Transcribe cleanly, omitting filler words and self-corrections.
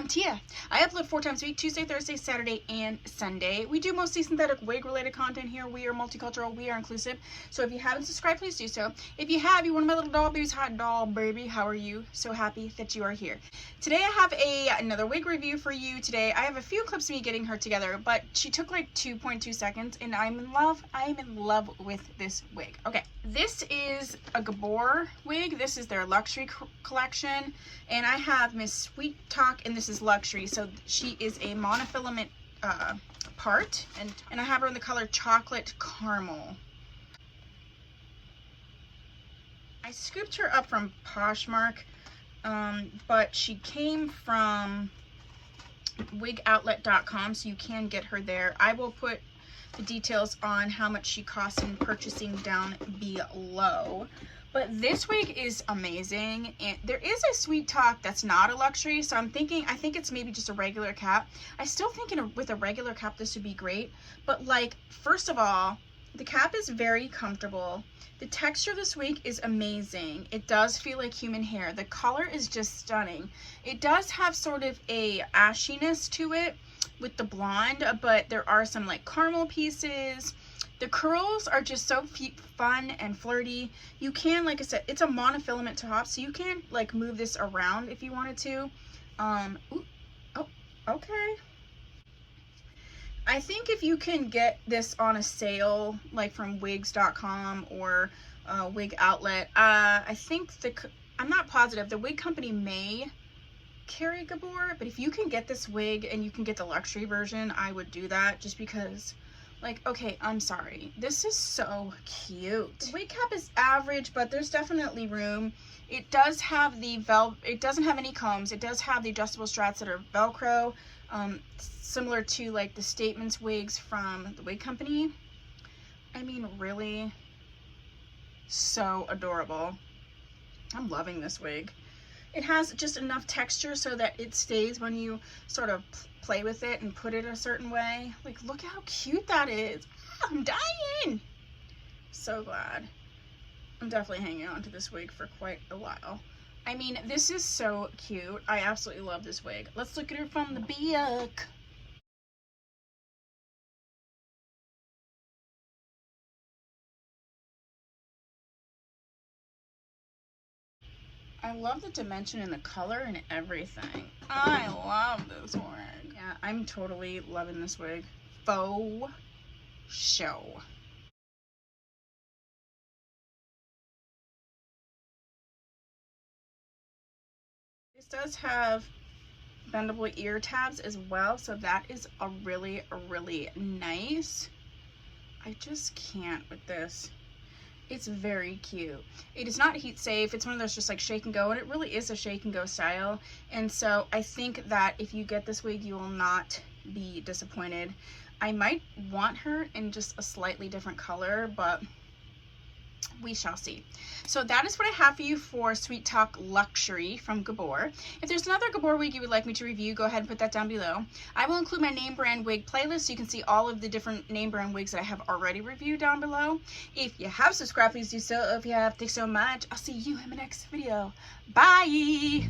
I'm Tia. I upload 4 times a week, Tuesday, Thursday, Saturday, and Sunday. We do mostly synthetic wig related content here. We are multicultural, we are inclusive. So if you haven't subscribed, please do so. If you have, you're one of my little doll babies. Hi doll baby, how are you? So happy that you are here. Today I have another wig review for you today. I have a few clips of me getting her together, but she took like 2.2 seconds and I'm in love. I am in love with this wig. Okay, this is a Gabor wig. This is their luxury collection. And I have Miss Sweet Talk, and this is luxury. So she is a monofilament part, and I have her in the color chocolate caramel. I scooped her up from Poshmark, but she came from wigoutlet.com, so you can get her there. I will put the details on how much she costs in purchasing down below. But this wig is amazing, and there is a Sweet Talk that's not a luxury, so I think it's maybe just a regular cap. I still think with a regular cap this would be great, but like, first of all, the cap is very comfortable. The texture of this wig is amazing. It does feel like human hair. The color is just stunning. It does have sort of a ashiness to it with the blonde, but there are some like caramel pieces. The curls are just so fun and flirty. You can, like I said, it's a monofilament top, so you can like move this around if you wanted to. Ooh, oh, okay. I think if you can get this on a sale, like from wigs.com or Wig Outlet, I think I'm not positive, the wig company may carry Gabor, but if you can get this wig and you can get the luxury version, I would do that, just because, like, okay, I'm sorry, this is so cute. The wig cap is average, but there's definitely room. It does have the it doesn't have any combs. It does have the adjustable straps that are Velcro, similar to like the Statements wigs from the wig company. I mean, really, so adorable. I'm loving this wig. It has just enough texture so that it stays when you sort of play with it and put it a certain way. Like, look how cute that is. I'm dying. So glad. I'm definitely hanging on to this wig for quite a while. I mean, this is so cute. I absolutely love this wig. Let's look at her from the back. I love the dimension and the color and everything. I love this wig. Yeah, I'm totally loving this wig. Faux show. This does have bendable ear tabs as well, so that is a really nice. I just can't with this. It's very cute. It is not heat safe. It's one of those just like shake and go, and it really is a shake and go style. And so I think that if you get this wig, you will not be disappointed. I might want her in just a slightly different color, but we shall see. So that is what I have for you for Sweet Talk Luxury from Gabor. If there's another Gabor wig you would like me to review, go ahead and put that down below. I will include my name brand wig playlist, so you can see all of the different name brand wigs that I have already reviewed down below. If you have subscribed, please do so. If you have, thanks so much. I'll see you in my next video. Bye!